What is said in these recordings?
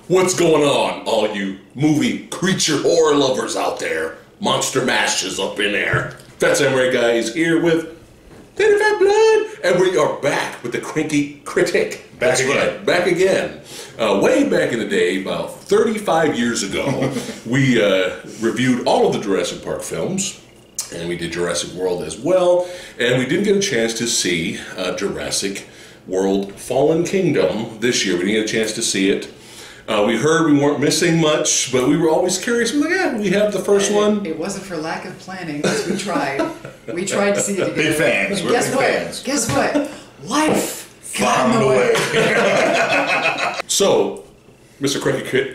What's going on, all you movie creature horror lovers out there? Monster Mash is up in there. Phat Samurai Guy is here with Little Fat Blood, and we are back with the cranky Critic. Back again. Right, back again. Way back in the day, about 35 years ago, we reviewed all of the Jurassic Park films, and we did Jurassic World as well, and we didn't get a chance to see Jurassic World Fallen Kingdom this year. We didn't get a chance to see it. We heard we weren't missing much, but we were always curious. We were like, yeah, we have the first one. It wasn't for lack of planning, because we tried. We tried to see it together. Big fans. We're Guess big what? fans. Guess what? Life got in the Found a way. So, Mr.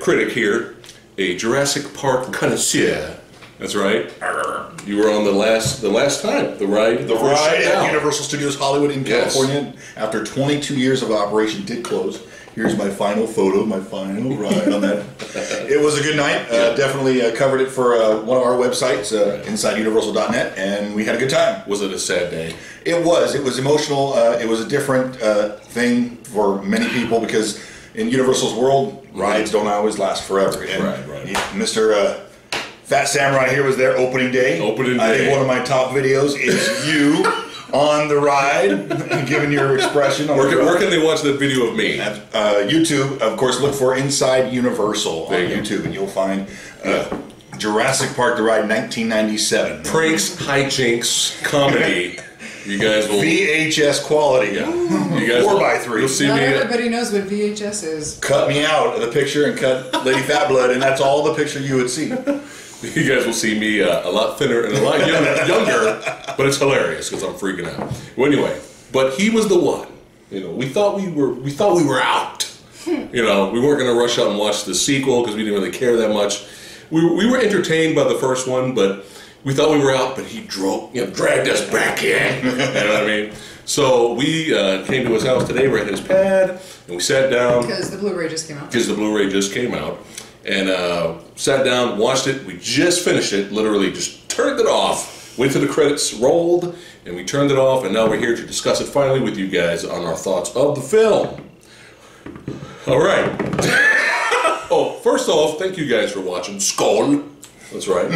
Critic here, a Jurassic Park connoisseur. That's right. You were on the last time, the ride. The ride at Universal Studios Hollywood in Yes. California, after 22 years of operation, did close. Here's my final photo, my final ride on that. It was a good night. Definitely covered it for one of our websites, InsideUniversal.net, and we had a good time. Was it a sad day? It was. It was emotional. It was a different thing for many people because in Universal's world, rides don't always last forever. And Right. Mr. Phat Samurai here was there opening day. I think one of my top videos is you on the ride and giving your expression. On Where can they watch that video of me? YouTube, of course, look for Inside Universal on YouTube, and you'll find Jurassic Park the Ride 1997. Pranks, hijinks, comedy. You guys will... VHS quality. Yeah. You guys 4x3. You'll see Not me... everybody knows what VHS is. Cut me out of the picture and cut Lady Fat Blood, and that's all the picture you would see. You guys will see me a lot thinner and a lot younger, but it's hilarious because I'm freaking out. Well, anyway, but he was the one. You know, we thought we were out. You know, we weren't going to rush out and watch the sequel because we didn't really care that much. We were entertained by the first one, but we thought we were out. But he dragged us back in. You know what I mean? So we came to his house today. We're at his pad, and we sat down Because the Blu-ray just came out. And sat down, watched it. We just finished it, literally just turned it off, wait till the credits rolled, and we turned it off, and now we're here to discuss it finally with you guys on our thoughts of the film. All right. Oh, first off, thank you guys for watching. Skål. That's right.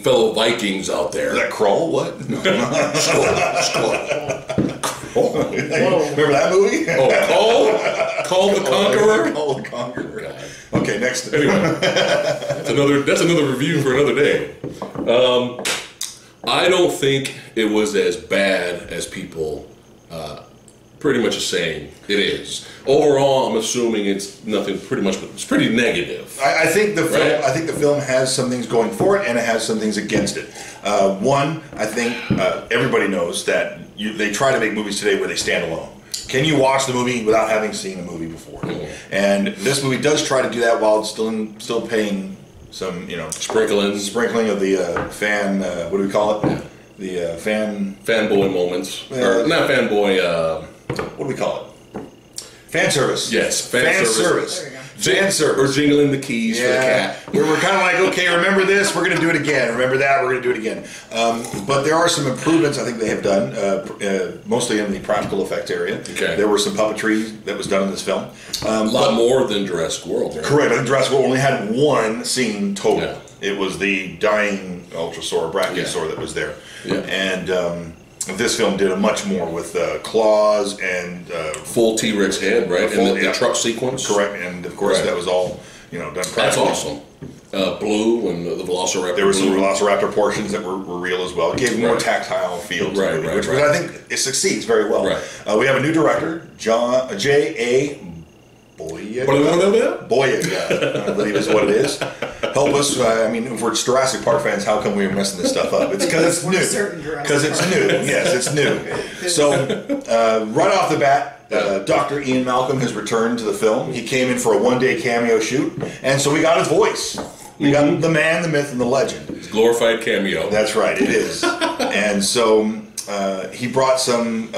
Fellow Vikings out there. Is that Crawl? What? No. Skål. Oh. Remember that movie? Oh, Call the Conqueror? Call the Conqueror. God. Okay, next. Anyway, that's another review for another day. I don't think it was as bad as people pretty much are saying it is. Overall, I'm assuming it's nothing. It's pretty negative. I think the film. Right? I think the film has some things going for it, and it has some things against it. One, I think everybody knows that they try to make movies today where they stand alone. Can you watch the movie without having seen a movie before? Mm-hmm. And this movie does try to do that while it's still paying some, sprinkling of the fan. What do we call it? The fanboy moments, or not fanboy. What do we call it? Fan service. Yes, fan service. There we go. Fan service. Or jingling the keys for the cat. We're kind of like, okay, remember this, we're going to do it again. Remember that, we're going to do it again. But there are some improvements I think they have done, mostly in the practical effects area. Okay. There were some puppetry that was done in this film. A lot more than Jurassic World. Right? Correct. I think Jurassic World only had one scene total. Yeah. It was the dying Ultrasaur, Brachiosaur that was there. Yeah. And this film did a much more with claws and full T-Rex head, right? And the truck sequence. Correct, and of course that was all done practically. That's awesome. Blue and the Velociraptor. There were some Velociraptor portions that were real as well. It gave more tactile feel to the movie, which I think it succeeds very well. Right. We have a new director, J.A. Boyega, I believe is what it is. Help us. If we're Jurassic Park fans, how come we're messing this stuff up? It's because it's new. Because it's new. Yes, it's new. So, right off the bat, Dr. Ian Malcolm has returned to the film. He came in for a one-day cameo shoot, and so we got his voice. We got the man, the myth, and the legend. It's a glorified cameo. That's right, it is. And so he brought some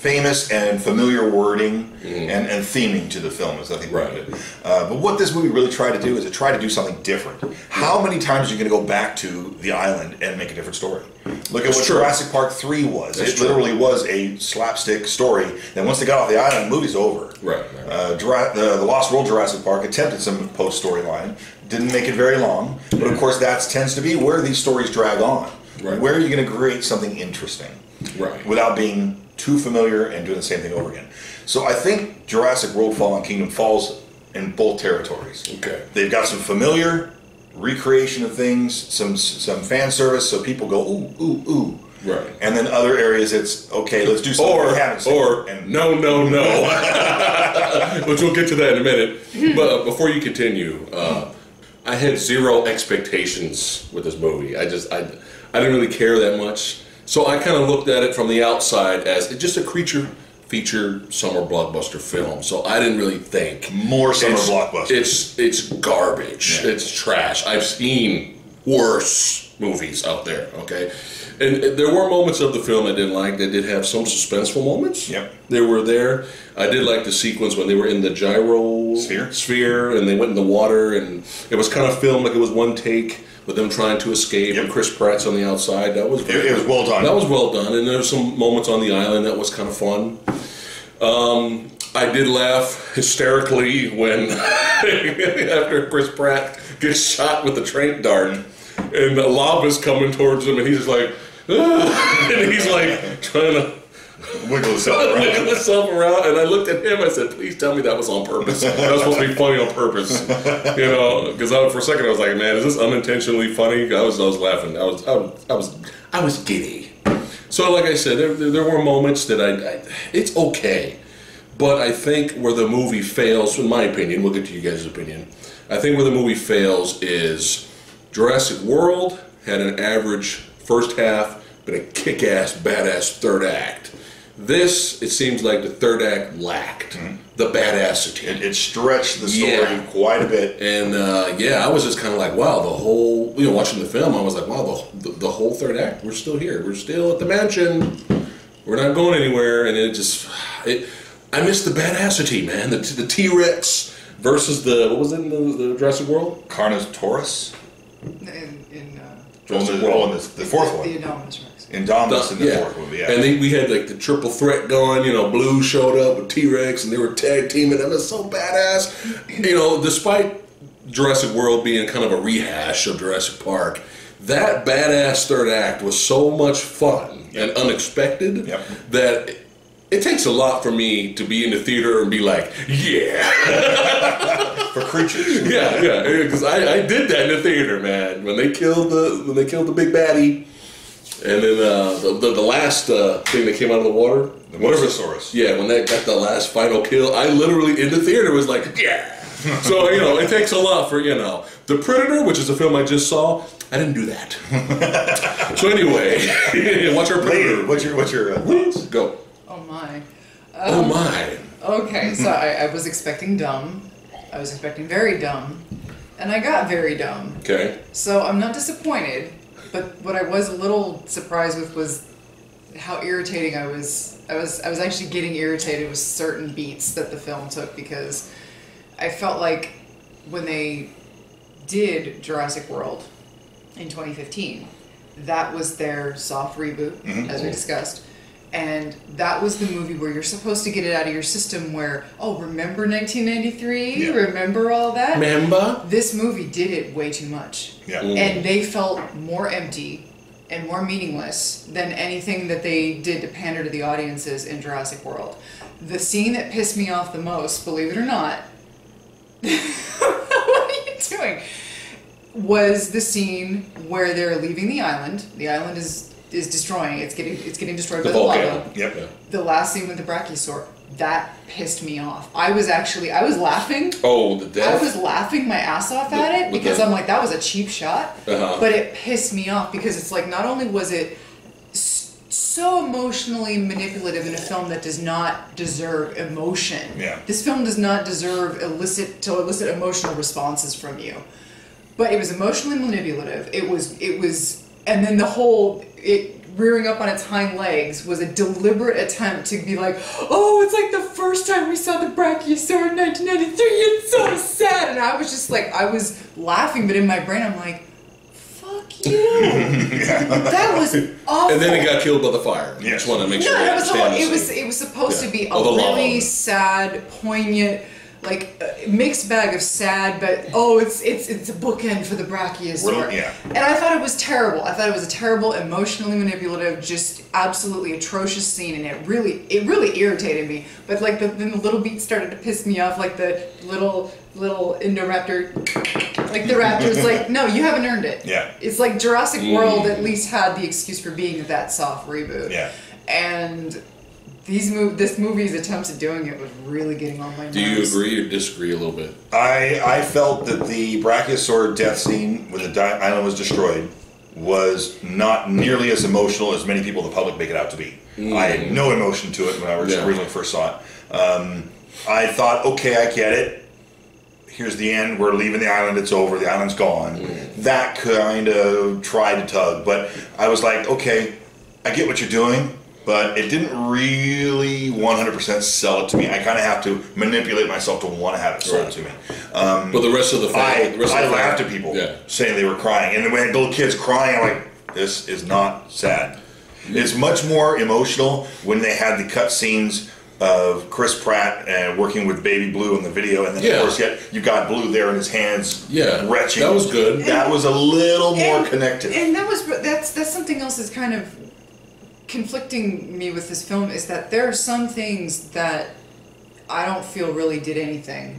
famous and familiar wording and theming to the film is, I think, Right. But what this movie really tried to do is it tried to do something different. How many times are you going to go back to the island and make a different story? Look at what Jurassic Park 3 was. It literally was a slapstick story. Then once they got off the island, the movie's over. Right. The Lost World Jurassic Park attempted some post-storyline. Didn't make it very long. But of course, that tends to be where these stories drag on. Right. Where are you going to create something interesting? Right. Without being too familiar and doing the same thing over again. So I think Jurassic World Fallen Kingdom falls in both territories. Okay. They've got some familiar recreation of things, some fan service, so people go, ooh, ooh, ooh. Right. And then other areas, it's, okay, let's do something we haven't seen. No, no, no. Which we'll get to that in a minute. But before you continue, I had zero expectations with this movie. I didn't really care that much. So I kind of looked at it from the outside as just a creature feature summer blockbuster film. So I didn't really think more summer blockbuster. It's garbage. Yeah. It's trash. I've seen worse movies out there. Okay, and there were moments of the film I didn't like. They did have some suspenseful moments. Yep, they were there. I did like the sequence when they were in the gyro sphere and they went in the water, and it was kind of filmed like it was one take with them trying to escape, and Chris Pratt's on the outside. That was it was well done. That was well done, and there were some moments on the island that was kind of fun. I did laugh hysterically when after Chris Pratt gets shot with the train dart, and the lava's coming towards him, and he's just like, and he's like trying to wiggle himself around, and I looked at him. I said, "Please tell me that was on purpose. That was supposed to be funny on purpose." You know, because for a second I was like, "Man, is this unintentionally funny?" I was laughing. I was giddy. So, like I said, there were moments that it's okay, but I think where the movie fails, in my opinion, we'll get to you guys' opinion. I think where the movie fails is Jurassic World had an average first half, but a kick-ass, badass third act. This, it seems like the third act lacked the badassity. It stretched the story quite a bit. And I was just kind of like, wow, the whole, watching the film, I was like, wow, the whole third act, we're still here. We're still at the mansion. We're not going anywhere. And I missed the badassity, man. The T-Rex versus what was it in the Jurassic World? Carnivores? In Jurassic World. The fourth one. The Indominus Rex. Indominus in the fourth movie, yeah. And we had like the triple threat going, Blue showed up with T-Rex and they were tag teaming. That was so badass. Despite Jurassic World being kind of a rehash of Jurassic Park, that badass third act was so much fun and unexpected that it takes a lot for me to be in the theater and be like, yeah. For creatures. Yeah, because I did that in the theater, man. When they killed the big baddie. And then the last thing that came out of the water, the Mosasaurus. Yeah, when they got the last final kill, I literally in the theater was like, yeah. So it takes a lot for the Predator, which is a film I just saw. I didn't do that. So anyway, watch our Predator. What's your thoughts? Go. Oh my. Oh my. Okay, so I was expecting dumb. I was expecting very dumb, and I got very dumb. Okay. So I'm not disappointed. But what I was a little surprised with was how irritating I was. I was actually getting irritated with certain beats that the film took, because I felt like when they did Jurassic World in 2015, that was their soft reboot, as we discussed. And that was the movie where you're supposed to get it out of your system where, remember 1993? Yeah. Remember all that? Remember? This movie did it way too much. Yeah. And they felt more empty and more meaningless than anything that they did to pander to the audiences in Jurassic World. The scene that pissed me off the most, believe it or not, what are you doing? Was the scene where they're leaving the island. The island is destroying. It's getting destroyed by the lava. Yep. The last scene with the brachiosaur, that pissed me off. I was laughing. Oh, the death. I was laughing my ass off at it because I'm like, that was a cheap shot. But it pissed me off because it's like, not only was it so emotionally manipulative in a film that does not deserve emotion. Yeah. This film does not deserve elicit emotional responses from you. But it was emotionally manipulative. It was, and then rearing up on its hind legs was a deliberate attempt to be like, oh, it's like the first time we saw the Brachiosaur in 1993. It's so sad. And I was just like, I was laughing, but in my brain, I'm like, fuck you. That was awful. And then it got killed by the fire. Yes. Just want to make sure. No, I it was supposed to be a Oh, the really lava. sad, poignant, like mixed bag of sad, but it's a bookend for the Brachiosaur. Yeah. And I thought it was terrible. I thought it was a terrible, emotionally manipulative, just absolutely atrocious scene, and it really irritated me. But like then the little beats started to piss me off, like the little Indoraptor, like the raptor's like, no, you haven't earned it. Yeah. It's like Jurassic World at least had the excuse for being that soft reboot. Yeah. And this movie's attempts at doing it was really getting on my nerves. Do you agree or disagree a little bit? I felt that the Brachiosaur death scene when the island was destroyed was not nearly as emotional as many people in the public make it out to be. I had no emotion to it when I originally first saw it. I thought, okay, I get it. Here's the end. We're leaving the island. It's over. The island's gone. That kind of tried to tug, but I was like, okay, I get what you're doing. But it didn't really 100% sell it to me. I kind of have to manipulate myself to want to have it sold to me. But the rest of the family, I laughed at people saying they were crying. And when little kids crying, I'm like, this is not sad. It's much more emotional when they had the cut scenes of Chris Pratt working with Baby Blue in the video. And then, of course, you've got Blue there in his hands retching. That was good. That was a little more connected. And that's something else that's kind of conflicting me with this film, is that there are some things that I don't feel really did anything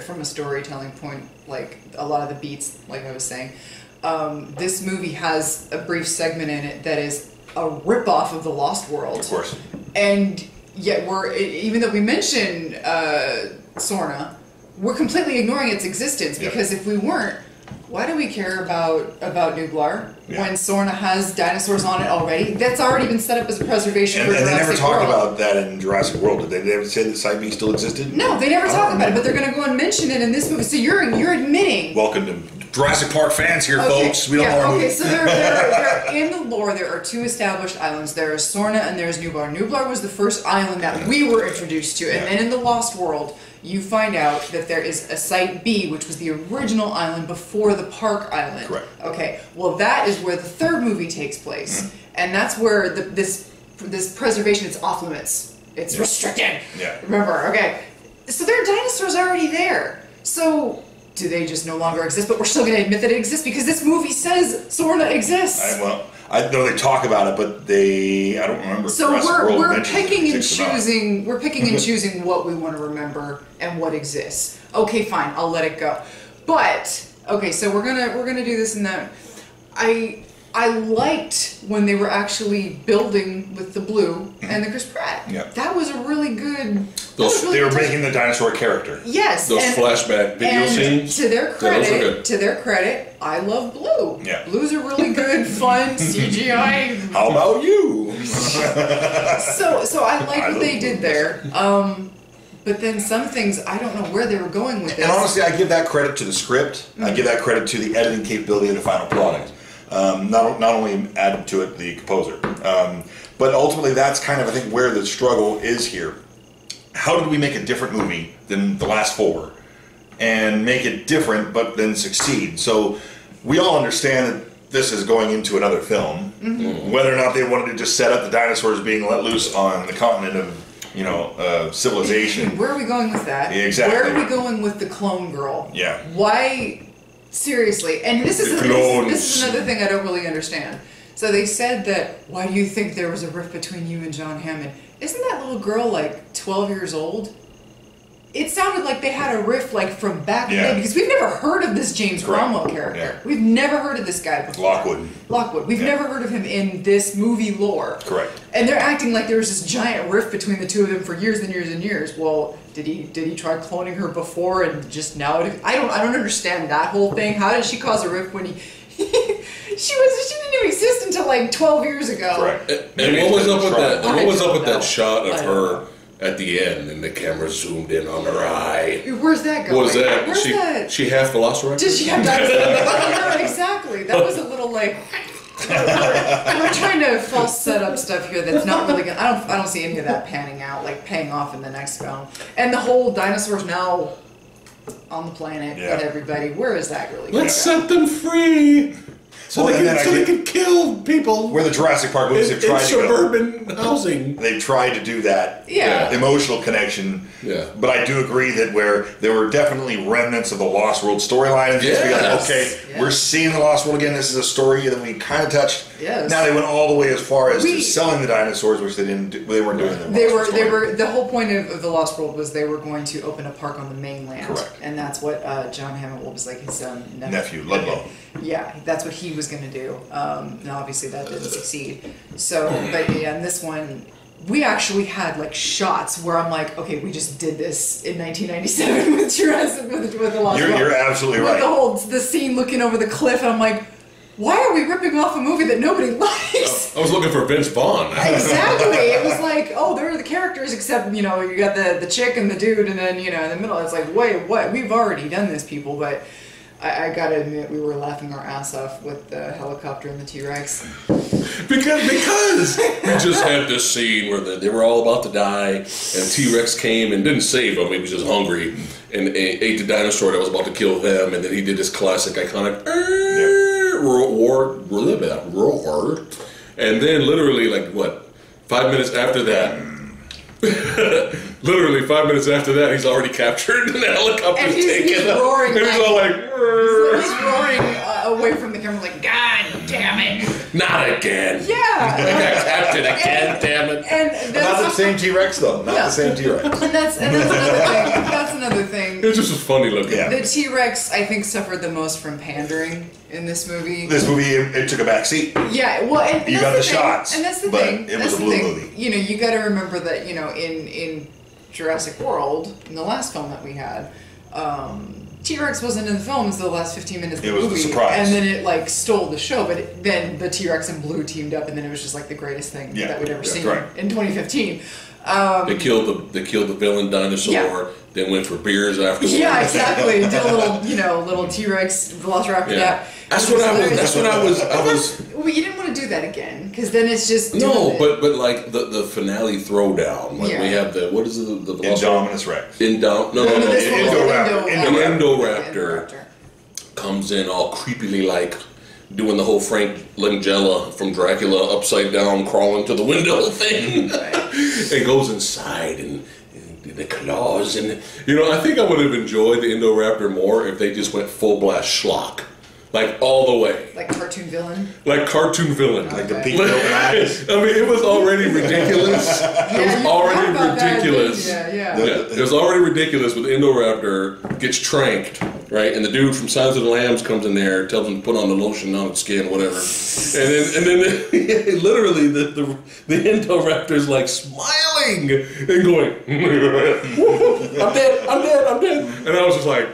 from a storytelling point, like a lot of the beats, like I was saying. This movie has a brief segment in it that is a rip-off of The Lost World. Of course. And yet even though we mention Sorna, we're completely ignoring its existence, because if we weren't, why do we care about Nublar when Sorna has dinosaurs on it already? That's already been set up as a preservation for Jurassic World. And they never talked about that in Jurassic World. Did they ever say that Side B still existed? No, they never talk about it, but they're going to go and mention it in this movie. So you're admitting. Welcome to Jurassic Park fans here, folks. We don't know our movie. So they're in the lore, there are two established islands. There is Sorna and there's Nublar. Nublar was the first island that we were introduced to, and then in the Lost World, you find out that there is a Site B, which was the original island before the Park Island. Correct. Okay, well that is where the third movie takes place, and that's where this preservation is off limits. It's restricted. Yeah. Remember, okay. So there are dinosaurs already there. So do they just no longer exist? But we're still going to admit that it exists because this movie says Sorna exists. I know they talk about it, but I don't remember. So we're picking and choosing. We're picking and choosing what we want to remember and what exists. Okay, fine, I'll let it go. But okay, so we're gonna do this and that. I liked when they were actually building with the Blue and the Chris Pratt. Yeah. That was a really good. They were making the dinosaur character. Yes. Those flashback video scenes. To their credit, I love Blue. Yeah. Blue's a really good, fun CGI. How about you? So I like what they did there. But then some things, I don't know where they were going with it. And honestly, I give that credit to the script. I give that credit to the editing capability of the final product. Not only added to it the composer, but ultimately that's kind of, I think, where the struggle is here. How did we make a different movie than the last four and make it different but then succeed? So we all understand that this is going into another film. Whether or not they wanted to just set up the dinosaurs being let loose on the continent of civilization. Where are we going with that? Exactly. Where are we going with the clone girl? Yeah. Why? Seriously, and this is another thing I don't really understand. So they said that, why do you think there was a rift between you and John Hammond? Isn't that little girl like 12 years old? It sounded like they had a rift like from back then, because we've never heard of this James Cromwell character. Yeah. We've never heard of this guy before. Lockwood. We've never heard of him in this movie lore. Correct. And they're acting like there was this giant rift between the two of them for years and years and years. Well, did he try cloning her before and just now? I don't understand that whole thing. How did she cause a rift when she didn't even exist until like 12 years ago. Correct. And what was up with that? What was up with that shot of her at the end, and the camera zoomed in on her eye? Where's that going? What was that? Where's that? She half Velociraptor? Did she have dinosaurs? Exactly. That was a little like. we're trying to false set up stuff here that's not really good. I don't see any of that panning out, like paying off in the next film. And the whole dinosaurs now on the planet with everybody. Where is that really? Let's set them free. So they can kill people. Where the Jurassic Park movies have tried to suburban housing. They've tried to do that emotional connection. Yeah. But I do agree that where there were definitely remnants of the Lost World storyline, and just be like, okay, we're seeing the Lost World again. This is a story that we kind of touched. Yes. Now they went all the way as far as to selling the dinosaurs, which they didn't. They weren't doing. They were. The whole point of the Lost World was they were going to open a park on the mainland. Correct. And that's what John Hammond was like his nephew Ludlow. Yeah, that's what he was going to do. Now, obviously, that didn't succeed. So, but yeah, in this one, we actually had like shots where I'm like, okay, we just did this in 1997 with Jurassic with the Lost World. You're absolutely right. The scene looking over the cliff, and I'm like, why are we ripping off a movie that nobody likes? I was looking for Vince Vaughn. Exactly. It was like, oh, there are the characters, except, you know, you got the chick and the dude, and then, you know, in the middle, it's like, wait, what? We've already done this, people, but I gotta admit, we were laughing our ass off with the helicopter and the T-Rex. Because we just had this scene where they were all about to die, and T-Rex came and didn't save them. He was just hungry and ate the dinosaur that was about to kill them. And then he did this classic, iconic roar. And then, literally, like what, 5 minutes after that. Literally 5 minutes after that, he's already captured and the helicopter's taken. He's roaring. And he's all like, he's roaring away from the camera, like, God damn it! Not again. Yeah. I got captured again. Damn it. And not the same T-Rex though. Not the same T-Rex. And that's another thing. That's another thing. It was just funny looking. Yeah. The T-Rex, I think, suffered the most from pandering in this movie. This movie, it took a back seat. Yeah, well, and you got the shots, and that's the but thing. it was a blue movie. You know, you got to remember that, you know, in Jurassic World, in the last film that we had, T-Rex wasn't in the film until the last 15 minutes of the movie. It was a surprise. And then it, like, stole the show, but then the T-Rex and Blue teamed up, and then it was just, like, the greatest thing that we'd ever seen in 2015. They killed the villain dinosaur, then went for beers afterwards. Yeah, exactly. Did a little T-Rex Velociraptor nap. That's what I was. Well, you didn't want to do that again, because then it's just but like the finale throwdown when we have the what is it, the Indominus Rex. Indoraptor comes in all creepily, like doing the whole Frank Langella from Dracula upside down crawling to the window thing. It goes inside and the claws, and you know, I think I would have enjoyed the Indoraptor more if they just went full blast schlock. Like all the way. Like cartoon villain? Like cartoon villain. Like the Pete eyes. I mean, it was already ridiculous. It was already ridiculous. It was already ridiculous with the Indoraptor gets tranked, right? And the dude from Silence of the Lambs comes in there, tells him to put on the lotion on its skin, whatever. And then literally the Indoraptor's like smiling and going, I'm dead. And I was just like,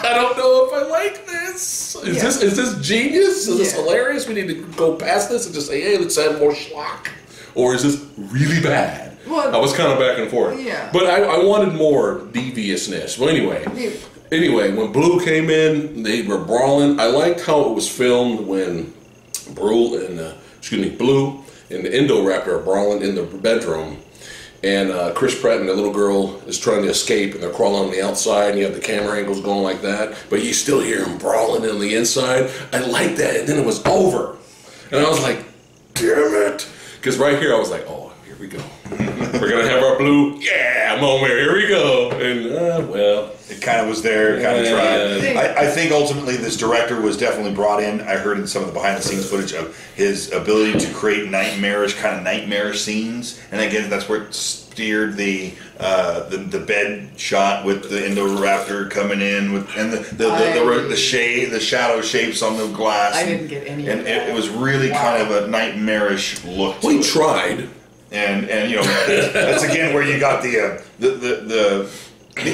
I don't know if I like this. Is this genius? Is this hilarious? We need to go past this and just say, hey, let's add more schlock. Or is this really bad? Well, I was kind of back and forth. Yeah. But I wanted more deviousness. Well, anyway, when Blue came in, they were brawling. I liked how it was filmed when Blue and the Indoraptor are brawling in the bedroom. And Chris Pratt and the little girl is trying to escape, and they're crawling on the outside, and you have the camera angles going like that, but you still hear them brawling on the inside. I like that, and then it was over. And I was like, damn it. Because right here I was like, oh, here we go. We're going to have our Blue, moment, here we go. And, well. It kind of was there, kind of tried. I think ultimately this director was definitely brought in. I heard in some of the behind-the-scenes footage of his ability to create nightmarish scenes. And again, that's where it steered the bed shot with the Indoraptor coming in with and the shadow shapes on the glass. I didn't get any of that. It was really kind of a nightmarish look to it. We tried. And you know, that's again where you got the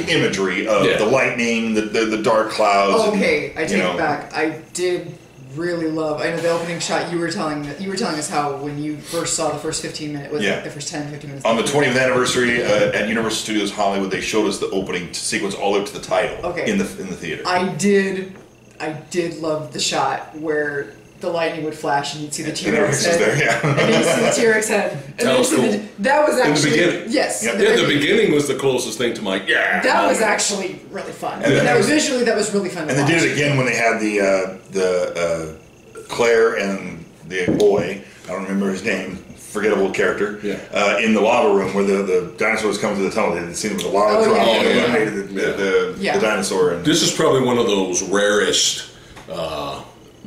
imagery of the lightning, the dark clouds. Okay, I take it back. I did really love. I know the opening shot. You were telling us how when you first saw the first 15 minutes, the first 10-15 minutes on the 20th anniversary at Universal Studios Hollywood, they showed us the opening sequence all the way to the title. In the theater. I did love the shot where the lightning would flash and you'd see the T-Rex T-Rex is head. there, yeah. And then you see the T-Rex head. And That was cool. That was actually... In the beginning. Yes. Yep. The beginning was the closest thing to my, That was actually really fun. And That was visually, that was really fun to And they watch. did it again when they had the Claire and the boy, I don't remember his name, forgettable character, in the lava room where the dinosaurs come to the tunnel. They had seen it with the lava drop and eliminated the dinosaur. And this is probably one of those rarest,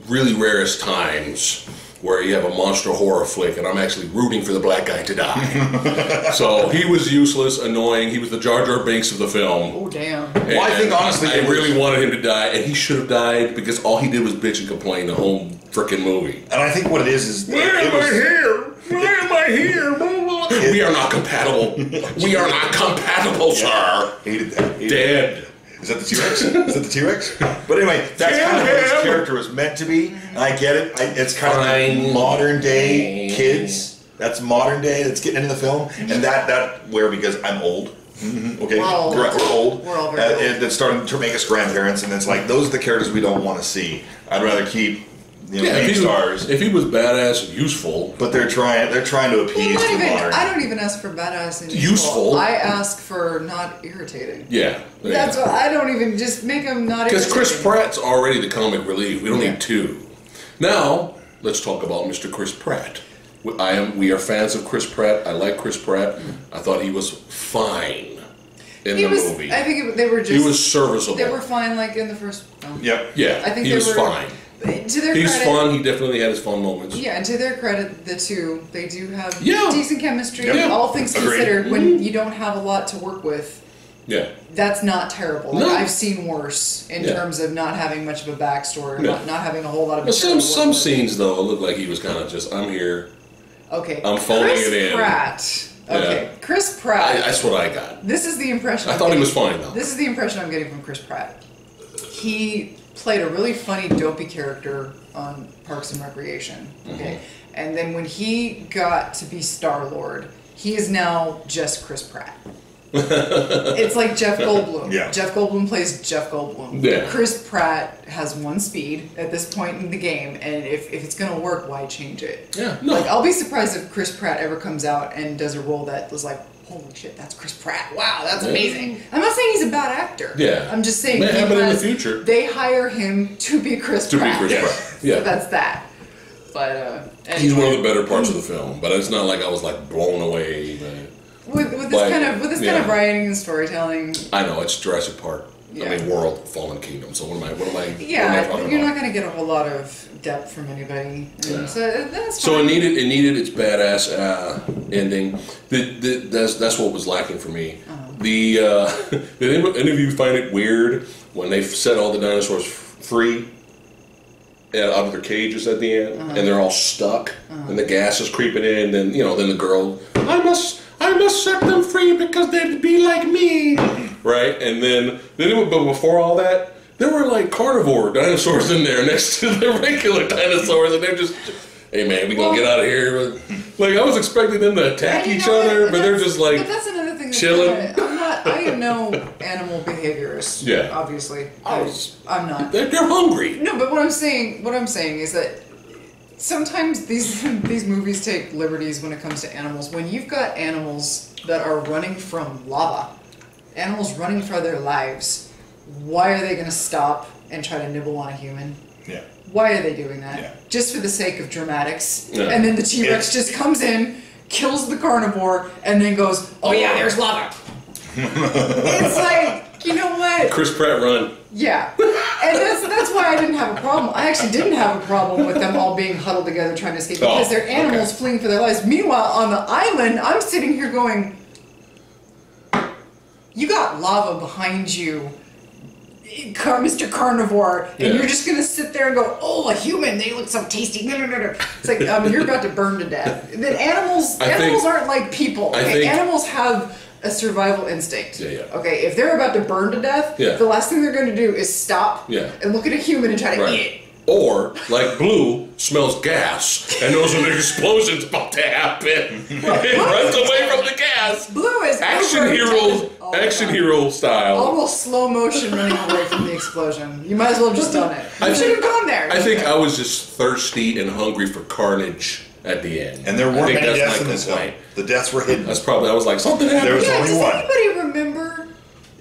really rarest times where you have a monster horror flick and I'm actually rooting for the black guy to die. So he was useless, annoying. He was the Jar Jar Binks of the film. Oh, damn. Well, I think honestly, I really wanted him to die, and he should have died because all he did was bitch and complain the whole freaking movie. And I think what it is Why am I here? Why am I here? We are not compatible. We are not compatible, sir. Hated that. Dead. Is that the T-Rex? Is that the T-Rex? But anyway, that's kind of what his character was meant to be. And I get it. It's kind of like modern day kids. That's modern day. That's getting into the film. And that where, because I'm old. Okay, We're all old. We're all very old. That's starting to make us grandparents, and it's like those are the characters we don't want to see. I'd rather keep big stars. If he was badass and useful, but they're trying to appease the modern. I don't even ask for badass and useful. I ask for not irritating. Yeah, That's what I don't even just make them not irritating. because Chris Pratt's already the comic relief. We don't need two. Now let's talk about Mr. Chris Pratt. We are fans of Chris Pratt. I like Chris Pratt. I thought he was fine in the movie. I think they were just. He was serviceable. They were fine, like in the first film. Yep. Yeah, I think he was fine. To their He's credit, fun. He definitely had his fun moments. Yeah, and to their credit, the two, they do have Yeah. decent chemistry. Yeah. All things Agreed. considered, when you don't have a lot to work with, Yeah. that's not terrible. Like, No. I've seen worse in terms of not having much of a backstory, Yeah. not having a whole lot of But material to some work with. scenes though looked like he was kind of just, I'm here. Okay. I'm phoning Chris it in. Pratt. Okay. Yeah. Chris Pratt. That's what I got. This is the impression I thought he was fine though. This is the impression I'm getting from Chris Pratt. He played a really funny, dopey character on Parks and Recreation. Okay. And then when he got to be Star-Lord, he is now just Chris Pratt. It's like Jeff Goldblum. Yeah. Jeff Goldblum plays Jeff Goldblum. Yeah. Chris Pratt has one speed at this point in the game, and if it's going to work, why change it? Yeah. No. Like, I'll be surprised if Chris Pratt ever comes out and does a role that was like, holy shit, that's Chris Pratt. Wow, that's amazing. I'm not saying he's a bad actor. Yeah. I'm just saying May happen in the future. They hire him to be Chris Pratt. Yeah. So that's that. But anyway. He's one of the better parts of the film, but it's not like I was like blown away. With this Like, kind of writing and storytelling. I know it's Jurassic Park. Yeah. I mean, World, Fallen Kingdom. So what am I talking Yeah, you're about? not going to get a whole lot of depth from anybody. And so that's So fine. it needed its badass ending. That's what was lacking for me. Did any of you find it weird when they set all the dinosaurs free out of their cages at the end, and they're all stuck, and the gas is creeping in? Then then the girl, I must set them free because they'd be like me, right? And then but before all that, there were like carnivore dinosaurs in there next to the regular dinosaurs, and they're just, hey man, we gonna get out of here. Like I was expecting them to attack each other, but they're just like But that's another thing. That's chilling. I am no animal behaviorist. Yeah. Obviously, I'm not. They're hungry. No, but what I'm saying is that sometimes these movies take liberties when it comes to animals. When you've got animals that are running from lava, animals running for their lives, why are they going to stop and try to nibble on a human? Yeah. Why are they doing that? Yeah. Just for the sake of dramatics. Yeah. And then the T-Rex just comes in, kills the carnivore, and then goes, oh yeah, there's lava. It's like, you know what? Chris Pratt run. Yeah. And that's why I didn't have a problem. I actually didn't have a problem with them all being huddled together trying to escape because they're animals fleeing for their lives. Meanwhile, on the island, I'm sitting here going, you got lava behind you, Mr. Carnivore, and you're just going to sit there and go, oh, a human, they look so tasty. It's like, you're about to burn to death. Then animals aren't like people. Okay? Animals have a survival instinct. Yeah. Okay, if they're about to burn to death, the last thing they're going to do is stop and look at a human and try to eat it. Or, like Blue smells gas and knows when an explosion's about to happen. It runs away from the gas. Blue is Action heroes action hero style. Almost slow motion running away from the explosion. You might as well have just done it. You should have gone there. I think I was just thirsty and hungry for carnage at the end. And there weren't many that's deaths my in this film. complaint. The deaths were hidden. That's probably, I was like, something happened. There was only does one. anybody remember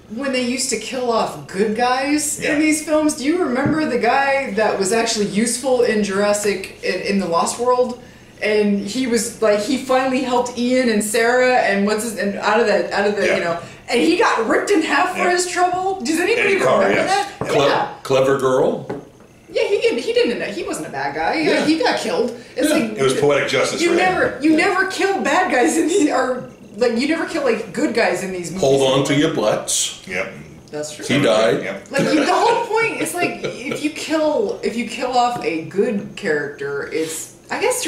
when they used to kill off good guys in these films? Do you remember the guy that was actually useful in Jurassic, in the Lost World? And he was like, he finally helped Ian and Sarah and out of the you know, and he got ripped in half for his trouble. Does anybody remember that? Clever girl. Yeah, he didn't. He wasn't a bad guy. Yeah. He got killed. It's like It was poetic justice. you for never him. you never kill bad guys in these, or like you never kill like good guys in these movies. Hold on to your butts. Yep. That's true. He died. Yep. Like the whole point is like if you kill off a good character, it's I guess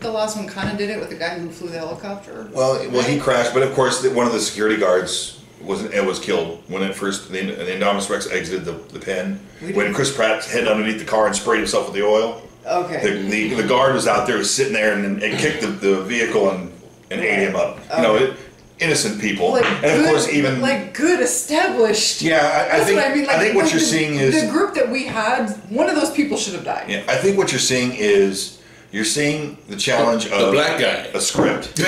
the last one kind of did it with the guy who flew the helicopter. Well, he crashed, but of course, one of the security guards was killed when the Indominus Rex exited the pen. When Chris Pratt hid underneath the car and sprayed himself with the oil. Okay. The guard was out there, was sitting there, and kicked the vehicle and ate him up. You know, innocent people, Like and good, of course, even like good established. Yeah, I think. What I mean. Like, I think what you're seeing is the group that we had. One of those people should have died. Yeah, I think what you're seeing is you're seeing the challenge of the black guy. a script.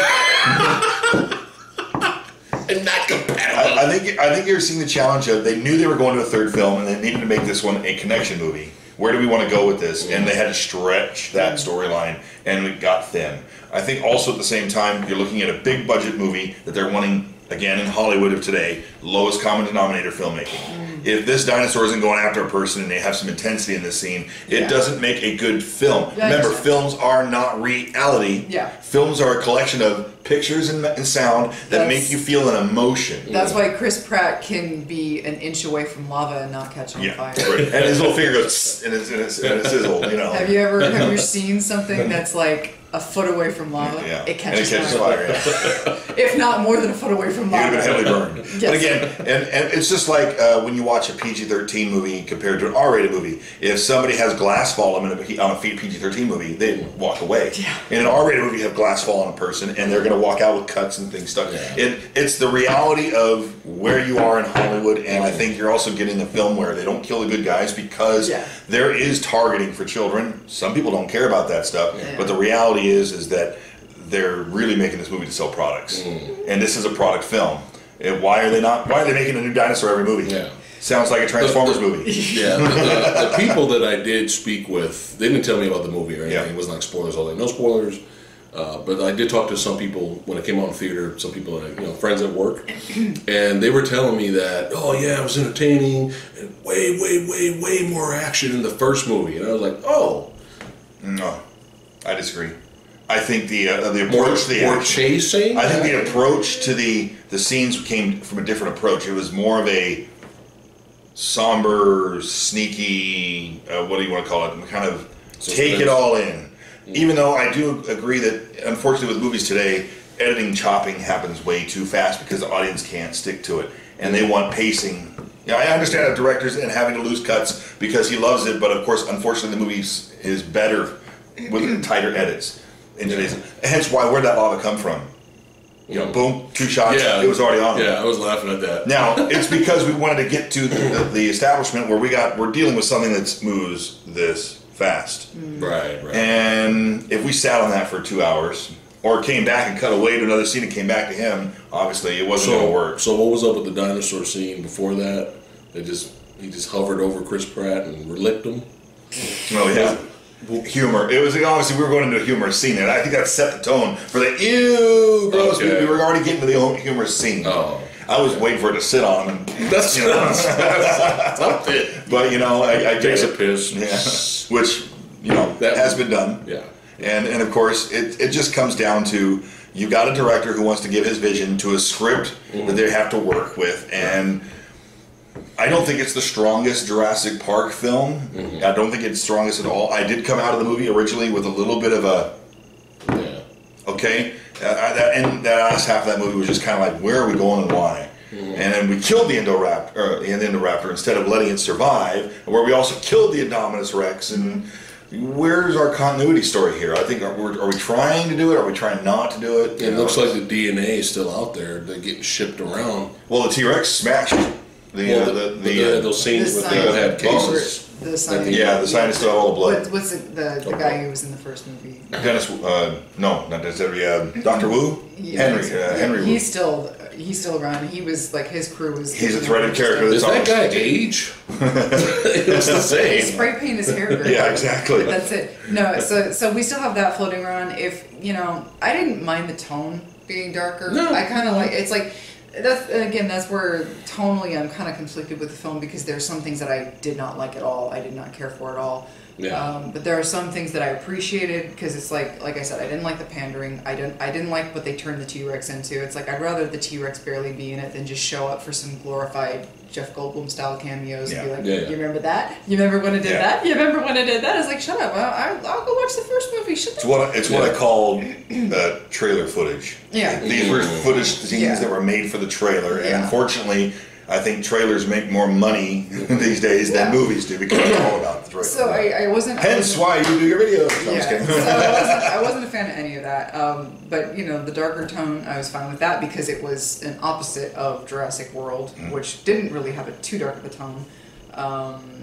And not compatible. I think you're seeing the challenge of they knew they were going to a third film and they needed to make this one a connection movie. Where do we want to go with this? And they had to stretch that storyline, and it got thin. I think also at the same time you're looking at a big budget movie that they're wanting, again in Hollywood of today, lowest common denominator filmmaking. If this dinosaur isn't going after a person and they have some intensity in this scene, it doesn't make a good film. Yeah, Remember, films are not reality. Yeah. Films are a collection of pictures and sound that make you feel an emotion. That's why Chris Pratt can be an inch away from lava and not catch on fire. Right. And his little finger goes and it sizzled, you know. Have you seen something that's like a foot away from lava? Yeah. It catches, and it catches fire. If not more than a foot away from You'd have lava. been heavily burned. Yes. But again, and it's just like when you watch a PG-13 movie compared to an R-rated movie. If somebody has glass fall on a PG-13 movie, they walk away. Yeah. In an R-rated movie, you have glass fall on a person, and they're going to walk out with cuts and things stuck. Yeah. It's the reality of where you are in Hollywood, and I think you're also getting the film where they don't kill the good guys because there is targeting for children. Some people don't care about that stuff, but the reality is that they're really making this movie to sell products, and this is a product film. And why are they making a new dinosaur every movie? Yeah. Sounds like a Transformers movie. Yeah, the people that I did speak with, they didn't tell me about the movie or anything. It wasn't like spoilers. I was like, no spoilers. But I did talk to some people when it came out in theater, some people, friends at work, and they were telling me that, oh yeah, it was entertaining and way more action in the first movie. And I was like, oh. No, I disagree. I think the approach to the more action, chasing. I think the approach to the scenes came from a different approach. It was more of a somber, sneaky, what do you want to call it? Kind of take it all in. Even though I do agree that, unfortunately, with movies today, editing chopping happens way too fast because the audience can't stick to it, and they want pacing. Yeah, I understand the directors and having to lose cuts because he loves it, but of course, unfortunately, the movie is better with tighter edits. Hence, where'd that lava come from? Boom, 2 shots, it was already on. Yeah, I was laughing at that. Now, it's because we wanted to get to the establishment where we're dealing with something that moves this fast. Right. And if we sat on that for 2 hours, or came back and cut away to another scene and came back to him, obviously it wasn't going to work. So what was up with the dinosaur scene before that? He just hovered over Chris Pratt and licked him? Oh, yeah. Humor. It was obviously we were going into a humorous scene there. I think that set the tone for the ew gross. Okay. We were already getting to the humorous scene. Oh. I was waiting for it to sit on him. That's something. But I Takes get a it. piss. Yeah. Which that has been done. Yeah. And of course it just comes down to you got a director who wants to give his vision to a script that they have to work with, and I don't think it's the strongest Jurassic Park film. I don't think it's strongest at all. I did come out of the movie originally with a little bit of a okay. That last half of that movie was just kind of like, where are we going and why? And then we killed the Indoraptor instead of letting it survive, where we also killed the Indominus Rex, and Where's our continuity story here? I think are we trying to do it? Are we trying not to do it? It looks like the DNA is still out there. They're getting shipped around. Well, the T-Rex smashed those scenes with the had cases. The scientist. The scientist still had all the blood. What's the guy who was in the first movie? Dennis, no, not Dennis. Dr. Wu, Henry. He's still around. He was like his crew was. He's a threaded character. Does that guy age? It's the same. Spray paint his hair. Yeah, exactly. That's it. No, so we still have that floating around. If I didn't mind the tone being darker. No. I kind of like it's like. That's where tonally I'm kind of conflicted with the film because there's some things that I did not like at all. I did not care for at all. Yeah. But there are some things that I appreciated because it's like I said, I didn't like the pandering. I didn't like what they turned the T-Rex into. It's like I'd rather the T-Rex barely be in it than just show up for some glorified Jeff Goldblum style cameos and be like, you remember that? You remember when I did that? You remember when I did that? It's like, shut up. I'll go watch the first movie. Shut up. It's what I call trailer footage. Yeah. These were footage scenes that were made for the trailer, and unfortunately, I think trailers make more money these days than movies do because it's all about the trailer. So I wasn't. Hence why you do your videos. No, I'm just kidding. So I wasn't a fan of any of that. But the darker tone, I was fine with that because it was an opposite of Jurassic World, which didn't really have too dark of a tone.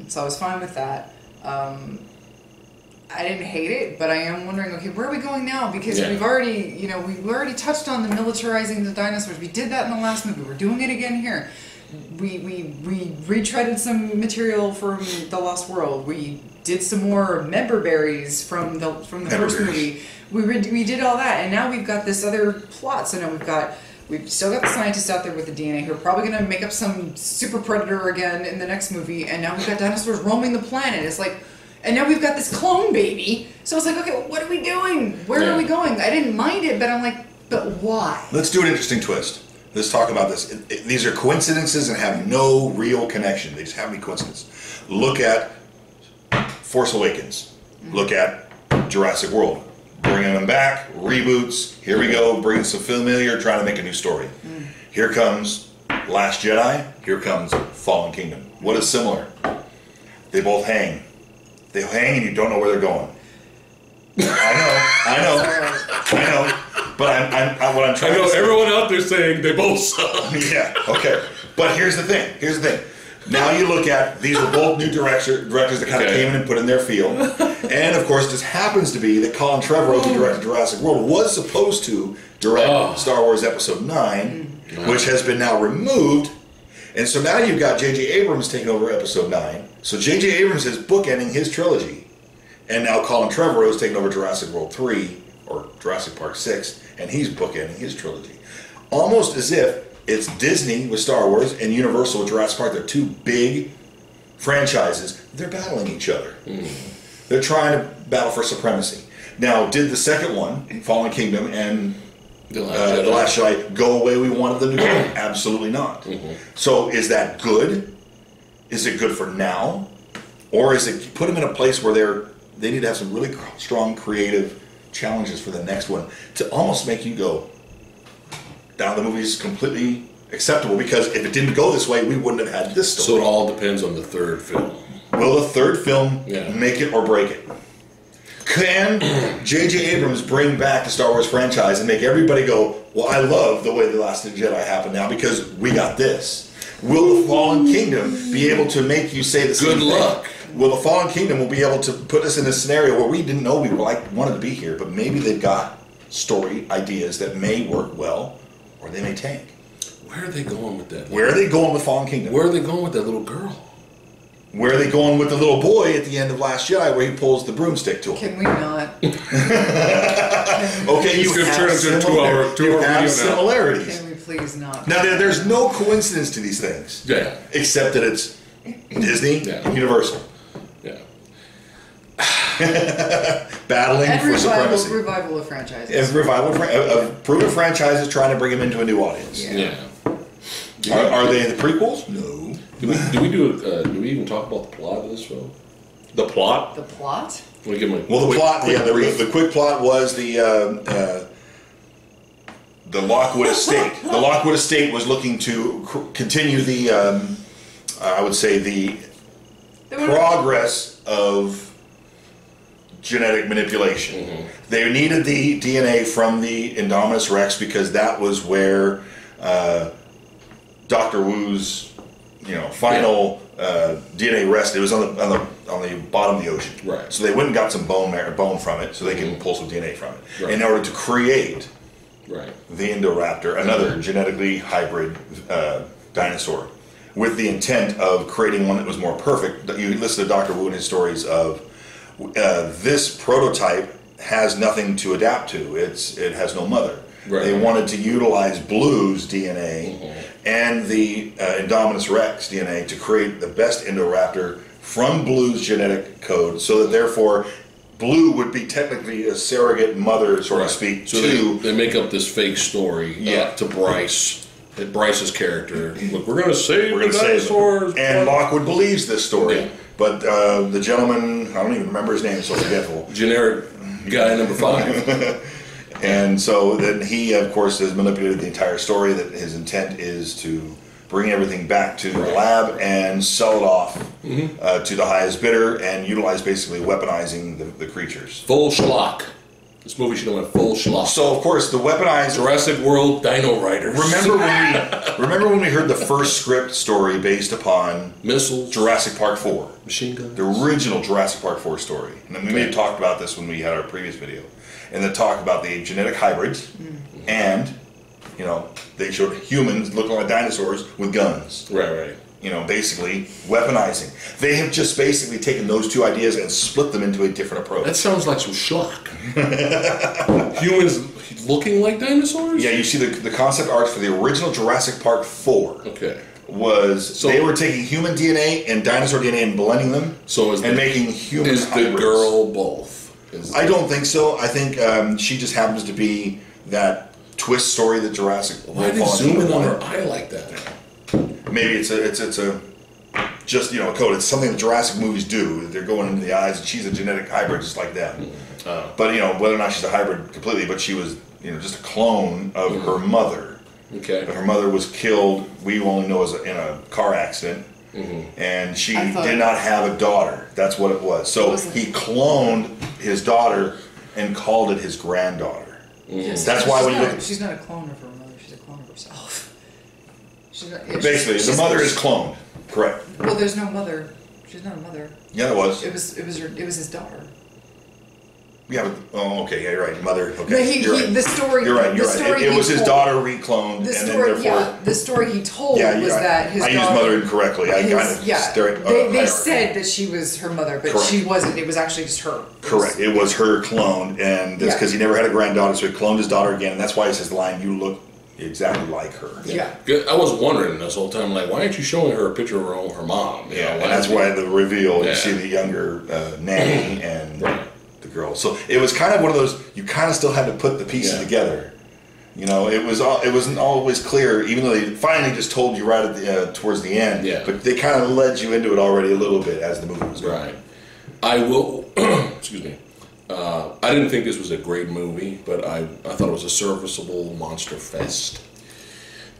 So I was fine with that. I didn't hate it, but I am wondering, okay, where are we going now? Because we've already touched on the militarizing the dinosaurs. We did that in the last movie. We're doing it again here. We retreaded some material from The Lost World. We did some more member berries from the first movie. We did all that, and now we've got this other plot. So now we've still got the scientists out there with the DNA who are probably going to make up some super predator again in the next movie, and now we've got dinosaurs roaming the planet. It's like, and now we've got this clone baby. So it's like, okay, well, what are we doing? Where are we going? I didn't mind it, but I'm like, but why? Let's do an interesting twist. Let's talk about this. These are coincidences and have no real connection. They just happen to be coincidence. Look at Force Awakens. Look at Jurassic World. Bringing them back, reboots. Here we go, bringing some familiar, trying to make a new story. Here comes Last Jedi. Here comes Fallen Kingdom. What is similar? They both hang. They hang and you don't know where they're going. I know. But what I'm trying to say. Everyone out there saying they both suck. Yeah, okay. But here's the thing. Now you look at, these are both new directors that kind of came in and put in their field. And of course, this happens to be that Colin Trevorrow, who directed Jurassic World, was supposed to direct Star Wars Episode 9, which has been now removed. And so now you've got J.J. Abrams taking over Episode 9. So J.J. Abrams is bookending his trilogy. And now Colin Trevorrow is taking over Jurassic World 3, or Jurassic Park 6, and he's bookending his trilogy. Almost as if it's Disney with Star Wars and Universal with Jurassic Park. They're two big franchises. They're battling each other. They're trying to battle for supremacy. Now, did the second one, Fallen Kingdom and The Last Jedi, go away we wanted them to go? Absolutely not. So is that good? Is it good for now? Or is it put them in a place where they need to have some really strong creative challenges for the next one to almost make you go, now the movie's completely acceptable, because if it didn't go this way, we wouldn't have had this story. So it all depends on the third film. Will the third film make it or break it? Can J.J. Abrams bring back the Star Wars franchise and make everybody go, well, I love the way The Last Jedi happened now because we got this? Will the Fallen Kingdom be able to make you say the same thing? Good luck. Will the Fallen Kingdom will be able to put us in a scenario where we didn't know we wanted to be here, but maybe they've got story ideas that may work well, or they may tank. Where are they going with that? Where are they going with Fallen Kingdom? Where are they going with that little girl? Where are they going with the little boy at the end of Last Jedi where he pulls the broomstick to him? Can we not? Okay, you have similarities. Can we please not? Now, there's no coincidence to these things. Yeah. Except that it's Disney and Universal. Yeah. Battling And for supremacy. revival of franchises. And revival of proven franchises trying to bring them into a new audience. Yeah. Are they the prequels? No. Do we even talk about the plot of this film? The plot? The plot? Well, The plot, the quick plot was the Lockwood estate. The Lockwood estate was looking to continue the, I would say, the progress of genetic manipulation. They needed the DNA from the Indominus Rex because that was where Dr. Wu's final DNA rested. It was on the bottom of the ocean. Right. So they went and got some bone from it, so they can pull some DNA from it Right. in order to create the Indoraptor, another genetically hybrid dinosaur, with the intent of creating one that was more perfect. You listen to Dr. Wu and his stories of this prototype has nothing to adapt to. It has no mother. Right. They wanted to utilize Blue's DNA and the Indominus Rex DNA to create the best Indoraptor from Blue's genetic code, so that therefore Blue would be technically a surrogate mother, so to speak. So they make up this fake story to Bryce. Bryce's character. Look, we're going to save the dinosaurs. And Lockwood believes this story. But the gentleman, I don't even remember his name, so forgetful. Generic guy number 5. And so then he, of course, has manipulated the entire story, that his intent is to bring everything back to the lab and sell it off to the highest bidder and utilize basically weaponizing the creatures. Full schlock. This movie should have went full schlock. So, of course, the weaponized... Jurassic World Dino Riders. Remember when we heard the first script story based upon... Missiles. Jurassic Park 4. Machine guns. The original Jurassic Park 4 story. And we may have talked about this when we had our previous video. And they talk about the genetic hybrids. And, they showed humans looking like dinosaurs with guns. Right. Basically weaponizing. They have just basically taken those two ideas and split them into a different approach. That sounds like some schlock. Humans looking like dinosaurs? Yeah, you see the concept art for the original Jurassic Park 4. Okay. Was they were taking human DNA and dinosaur DNA and blending them, making human hybrids. Is the girl both? I don't think so. I think she just happens to be that twist story that Jurassic World. Why did they zoom in on her eye like that? Maybe it's a just code. It's something that Jurassic movies do. They're going into the eyes, and she's a genetic hybrid just like them. But whether or not she's a hybrid completely, but she was just a clone of her mother. Okay. But her mother was killed. We only know as in a car accident. And she did not have a daughter. That's what it was. So he cloned his daughter and called it his granddaughter. Yes, that's why when you look, she's not a clone of her mother. She's a clone of herself. Basically, the mother is cloned. Correct. Well, there's no mother. She's not a mother. Yeah, there was. It was his daughter. Yeah, but, okay, yeah, you're right. Mother, okay. No, the story. You're right. It was his daughter recloned, the story, and then therefore. the story he told was that his daughter. I used mother incorrectly. They said that she was her mother, but she wasn't. It was actually just her. Correct. It was her cloned, and that's because he never had a granddaughter, so he cloned his daughter again, and that's why he says the line, "You look exactly like her." Yeah. I was wondering this whole time, like, why aren't you showing her a picture of her mom? And that's why the reveal. You see the younger nanny and. The girl. So it was kind of one of those, you kind of still had to put the pieces together. It wasn't always clear, even though they finally just told you right at towards the end. Yeah. But they kind of led you into it already a little bit as the movie was going. Right. I will. Excuse me. I didn't think this was a great movie, but I thought it was a serviceable monster fest.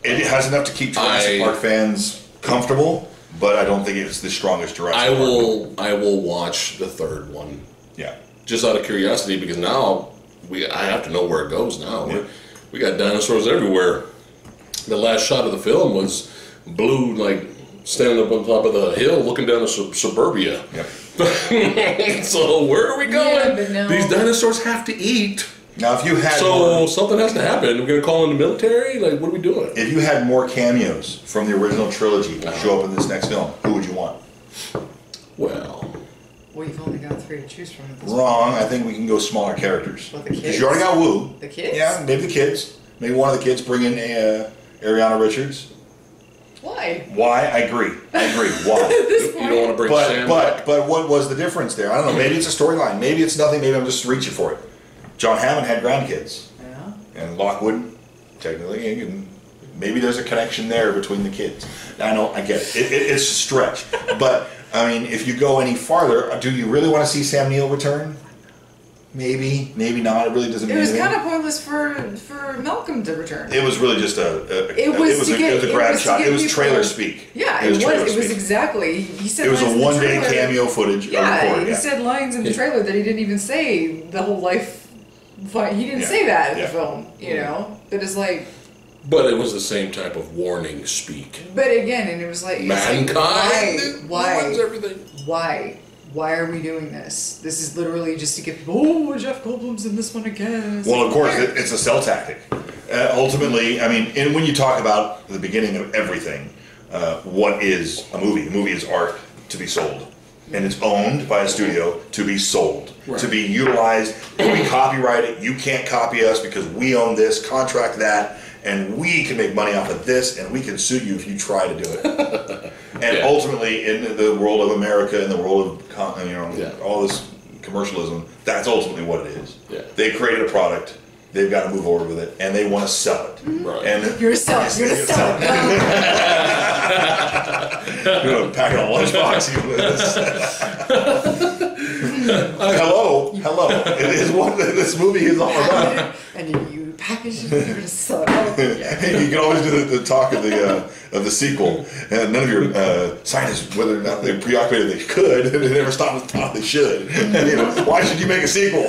It has enough to keep Jurassic Park fans comfortable, but I don't think it's the strongest Jurassic Park movie. I will watch the third one. Yeah. Just out of curiosity, because now I have to know where it goes now. Yeah. We got dinosaurs everywhere. The last shot of the film was Blue, like, standing up on top of the hill looking down to suburbia. Yep. So where are we going? Yeah, these dinosaurs have to eat. Now, if you had something has to happen. We're going to call in the military? Like, what are we doing? If you had more cameos from the original trilogy show up in this next film, who would you want? Well, you've only got 3 to choose from. Wrong. I think we can go smaller characters. Well, the kids. Because you already got Wu. The kids? Yeah, maybe the kids. Maybe one of the kids bring in Ariana Richards. Why? Why? I agree. Why? You don't want to bring Sam back? But what was the difference there? I don't know. Maybe it's a storyline. Maybe it's nothing. Maybe I'm just reaching for it. John Hammond had grandkids. Yeah. And Lockwood, technically, and maybe there's a connection there between the kids. I know. I get it. It's a stretch. But, I mean, if you go any farther, do you really want to see Sam Neill return? Maybe not. It really doesn't mean It was anything. kind of pointless for Malcolm to return. It was really just It was a grab shot. It was trailer speak. Yeah, it was exactly. He said it was lines a in the one-day trailer. cameo footage. Yeah, he said lines in the trailer that he didn't even say the whole life. He didn't say that in the film, you know. But it's like. But it was the same type of warning speak. But again, and it was like mankind why? everything. Why are we doing this? This is literally just to get people. Oh, Jeff Goldblum's in this one again. Well, of course, it's a sell tactic. Ultimately, I mean, and when you talk about the beginning of everything, what is a movie? A movie is art to be sold. And it's owned by a studio to be sold, to be utilized. We copyright it. You can't copy us because we own this, contract that, and we can make money off of this, and we can sue you if you try to do it. And ultimately, in the world of America, in the world of all this commercialism, that's ultimately what it is. Yeah. They created a product. They've got to move forward with it, and they want to sell it. Right. And You're a seller. You're a seller. You're going to pack it on a lunchbox. Hello. It is what this movie is all about. And you package it. You're a seller. You can always do the talk of the sequel, and none of your scientists, whether or not they're preoccupied, they could, and they never stopped and thought they should. Why should you make a sequel?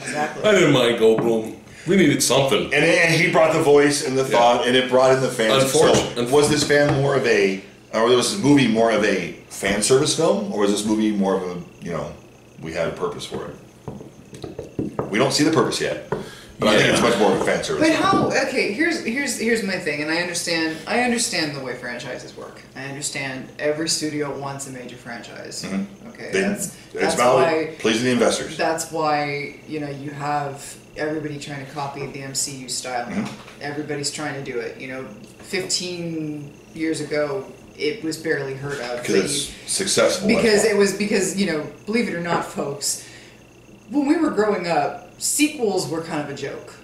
Exactly. I didn't mind Goldblum. We needed something. And he brought the voice and the thought, and it brought in the fans. Unfortunately, was this was this movie more of a fan service film, or was this movie more of a, we had a purpose for it? We don't see the purpose yet, but I think it's much more of a fan service. But how? Okay, here's my thing, and I understand the way franchises work. I understand every studio wants a major franchise. Mm-hmm. Okay, it's that's about why pleasing the investors. That's why you have everybody trying to copy the MCU style. Mm-hmm. Everybody's trying to do it. 15 years ago, it was barely heard of. Because it's successful. Because believe it or not, folks, when we were growing up, sequels were kind of a joke.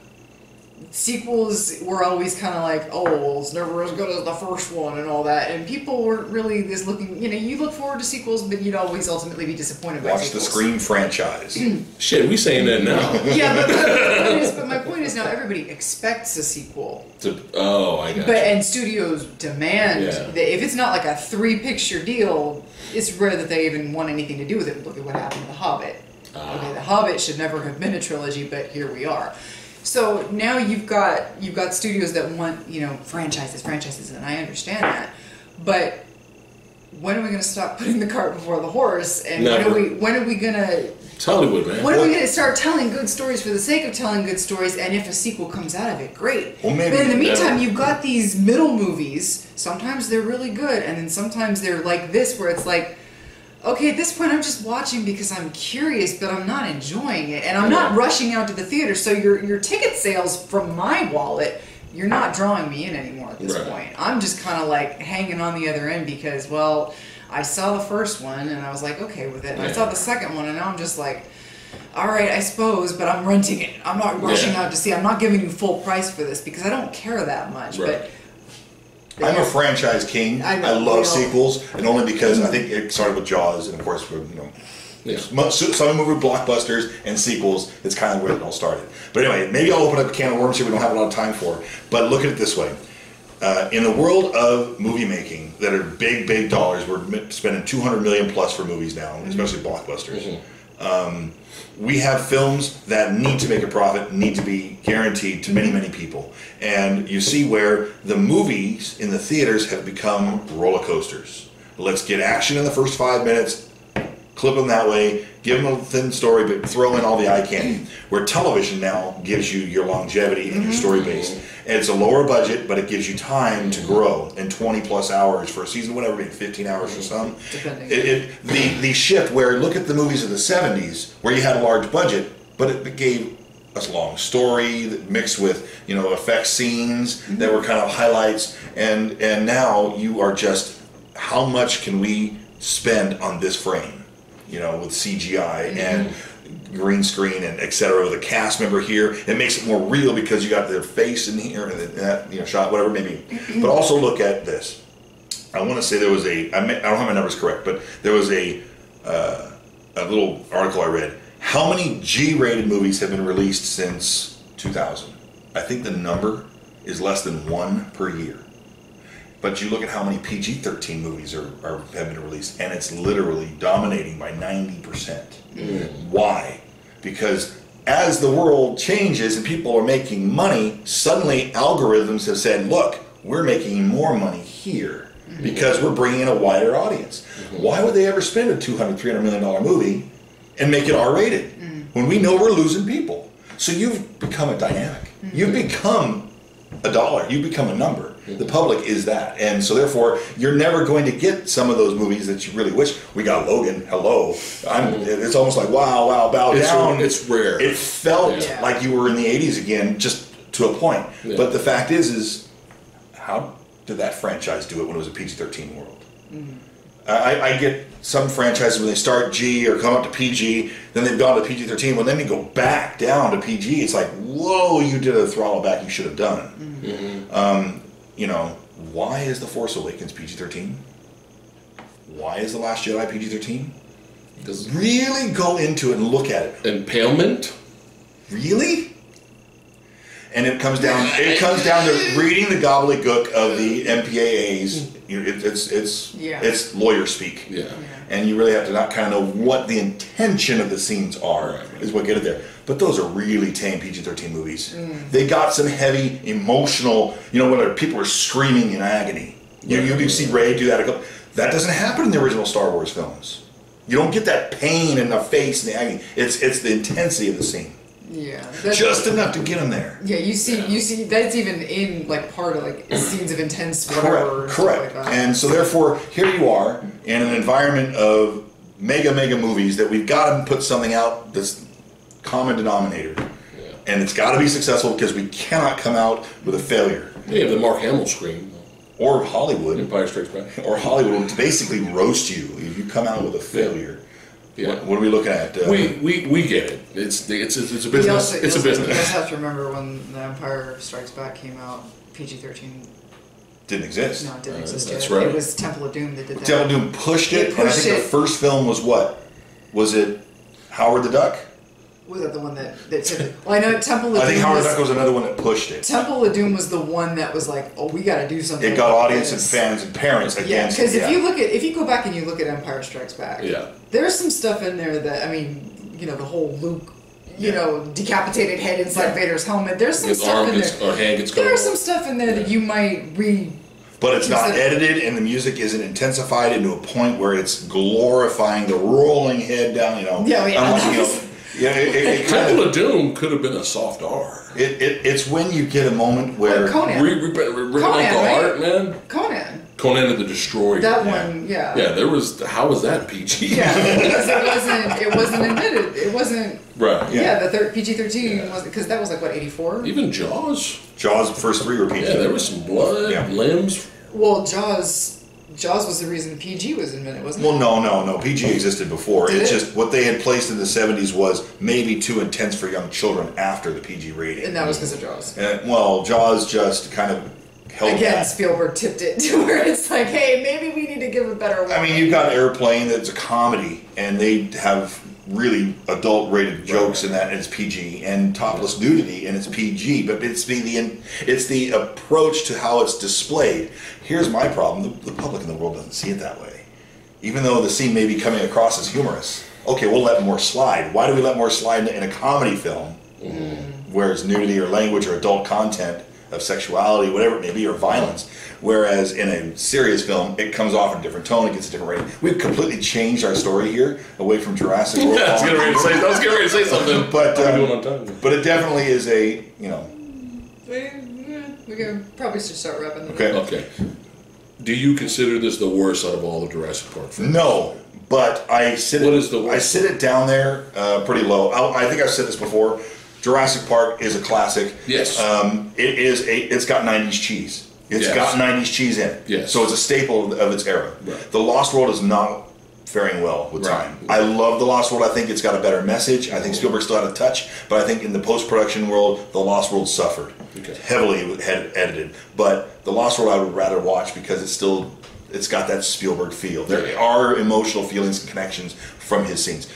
Sequels were always kind of like, oh, well, it's never as good as the first one and all that. And people weren't really this looking, you look forward to sequels, but you'd always ultimately be disappointed by Watch sequels. the Scream franchise. Shit, we saying that now. Yeah, but my point is now everybody expects a sequel. I got you. And studios demand that if it's not like a 3-picture deal, it's rare that they even want anything to do with it. Look at what happened to The Hobbit. Okay, The Hobbit should never have been a trilogy, but here we are. So now you've got studios that want franchises, and I understand that. But when are we going to stop putting the cart before the horse? And Never. when are we going to? It's Hollywood, man. When are we going to start telling good stories for the sake of telling good stories? And if a sequel comes out of it, great. Well, maybe. But in the meantime, you've got these middle movies. Sometimes they're really good, and then sometimes they're like this, where it's like, okay, at this point I'm just watching because I'm curious, but I'm not enjoying it, and I'm not rushing out to the theater. So your ticket sales from my wallet, you're not drawing me in anymore at this point. I'm just kind of like hanging on the other end because, well, I saw the first one and I was like okay with it, and I saw the second one, and now I'm just like, all right, I suppose, but I'm renting it. I'm not rushing out to see. I'm not giving you full price for this because I don't care that much, but. I'm a franchise king. I love sequels, and only because I think it started with Jaws, and of course, some movie blockbusters and sequels. It's kind of where it all started. But anyway, maybe I'll open up a can of worms here we don't have a lot of time for. But look at it this way: in the world of movie making, that are big dollars, we're spending $200 million plus for movies now, especially blockbusters. We have films that need to make a profit, need to be guaranteed to many people. And you see where the movies in the theaters have become roller coasters. Let's get action in the first 5 minutes, clip them that way, give them a thin story, but throw in all the eye candy. Where television now gives you your longevity and your story base. And it's a lower budget, but it gives you time to grow in 20 plus hours for a season, whatever, maybe 15 hours or something. The shift where, look at the movies of the 70s, where you had a large budget, but it gave us a long story that mixed with, effect scenes that were kind of highlights. And now you are just, how much can we spend on this frame? With CGI and green screen and etc. With a cast member here, it makes it more real because you got their face in here and that shot, whatever it may be. But also look at this. I want to say there was I don't have my numbers correct, but there was a a little article I read. How many G-rated movies have been released since 2000? I think the number is less than 1 per year. But you look at how many PG-13 movies have been released, and it's literally dominating by 90%. Why? Because as the world changes and people are making money, suddenly algorithms have said, look, we're making more money here because we're bringing in a wider audience. Why would they ever spend a $200, $300 million movie and make it R-rated when we know we're losing people? So you've become a dynamic. You've become a dollar. You've become a number. The public is that. And so therefore, you're never going to get some of those movies that you really wish. We got Logan. Hello. It's almost like, wow, bow down. It's rare. It felt like you were in the 80s again, just to a point. But the fact is how did that franchise do it when it was a PG-13 world? I get some franchises when they start G or come up to PG, then they've gone to PG-13. Well, then they go back down to PG. It's like, whoa, you did a throttle back you should have done. You know, why is The Force Awakens PG-13? Why is The Last Jedi PG-13? Really go into it and look at it. Impalement? Really? And it comes down to reading the gobbledygook of the MPAAs. It's lawyer speak. Yeah. And you really have to not kind of know what the intention of the scenes are, is what get it there. But those are really tame PG-13 movies. They got some heavy, emotional, where people are screaming in agony. You see Rey do that. That doesn't happen in the original Star Wars films. You don't get that pain in the face and the agony. It's the intensity of the scene. Yeah, just enough to get them there. Yeah, you see that's even in part of scenes of intense whatever. Correct. And so therefore, here you are in an environment of mega movies that we've got to put something out that's common denominator, and it's got to be successful because we cannot come out with a failure. Yeah, the Mark Hamill scream. Or Hollywood. Empire Strikes Back. Or Hollywood will basically roast you if you come out with a failure. Yeah. What are we looking at? We get it. It's a business. It's a business. You also have to remember when The Empire Strikes Back came out, PG-13 didn't exist. No, it didn't exist. That's right. It was Temple of Doom that did that. Temple of Doom pushed it, and I think the first film was what? Was it Howard the Duck? Was that the one that well, I know Temple of Doom. I think Howard the Duck was another one that pushed it. Temple of Doom was the one that was like, oh, we got to do something. It got audience and fans and parents against it. Because if you go back and you look at Empire Strikes Back, there's some stuff in there that the whole Luke, decapitated head inside Vader's helmet. There's some stuff in there. There's some stuff in there that you might read. But it's not edited, and the music isn't intensified into a point where it's glorifying the rolling head down. Temple of Doom could have been a soft R. It's when you get a moment where Conan, man. Conan the Destroyer. That one, yeah. Yeah, there was. How was that PG? Yeah, because it wasn't admitted. It wasn't. Right. Yeah, the PG-13 was because that was like what 84. Even Jaws. The first 3 were PG. Yeah, there was some blood, limbs. Well, Jaws was the reason PG was invented, wasn't it? Well, no. PG existed before. It's just what they had placed in the 70s was maybe too intense for young children after the PG rating. And that was because of Jaws. Jaws just kind of held Again, back. Spielberg tipped it to where it's like, hey, maybe we need to give a better one. I mean, you've got Airplane that's a comedy, and they have really adult-rated jokes in that, and it's PG, and topless nudity, and it's PG, but it's the approach to how it's displayed. Here's my problem. The public in the world doesn't see it that way. Even though the scene may be coming across as humorous. Okay, we'll let more slide. Why do we let more slide in a comedy film where it's nudity or language or adult content of sexuality, whatever it may be, or violence? Whereas in a serious film, it comes off in a different tone, it gets a different rating. We've completely changed our story here, away from Jurassic World. I was getting ready to say something. But it definitely is a, We could probably should start wrapping it up. Okay. Do you consider this the worst out of all the Jurassic Park films? No, but I sit it down there pretty low. I think I've said this before. Jurassic Park is a classic. Yes. It's got 90s cheese. It's got 90s cheese in it. Yes. So it's a staple of its era. Right. The Lost World is not faring well with Right. time. I love The Lost World. I think it's got a better message. I think Spielberg still had a touch, but I think in the post-production world, The Lost World suffered. Okay. Heavily edited. But The Lost World I would rather watch because it's got that Spielberg feel. There are emotional feelings and connections from his scenes.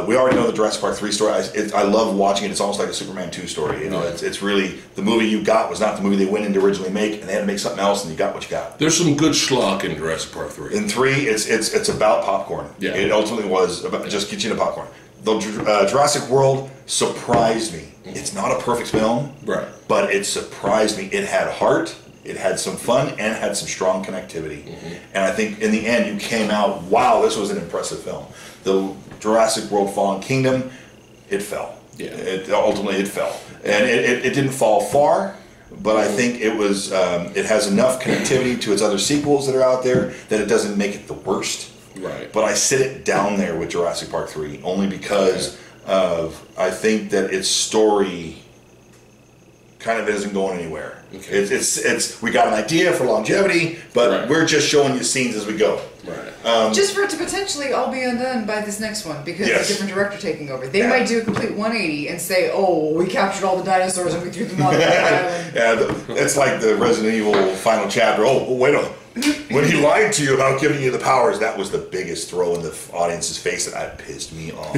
We already know the Jurassic Park 3 story. I love watching it. It's almost like a Superman 2 story. You know, it's really, the movie you got was not the movie they went in to originally make, and they had to make something else, and you got what you got. There's some good schlock in Jurassic Park 3. In 3, it's about popcorn. Yeah. It ultimately was about just get you into popcorn. The Jurassic World surprised me. It's not a perfect film, Right. but it surprised me. It had heart, it had some fun, and it had some strong connectivity. And I think in the end, you came out, wow, this was an impressive film. The Jurassic World Fallen Kingdom, it fell. Yeah. Ultimately, it fell. And it didn't fall far, but I think it was. It has enough connectivity to its other sequels that are out there that it doesn't make it the worst. Right. But I sit it down there with Jurassic Park 3 only because of I think that its story kind of isn't going anywhere. Okay. It's we got an idea for longevity, but we're just showing you scenes as we go. Right. Just for it to potentially all be undone by this next one because Yes. of a different director taking over. They might do a complete 180 and say, "Oh, we captured all the dinosaurs and we threw them on the island." Yeah, it's like the Resident Evil final chapter. Oh, wait a when he lied to you about giving you the powers, that was the biggest throw in the audience's face that pissed me off.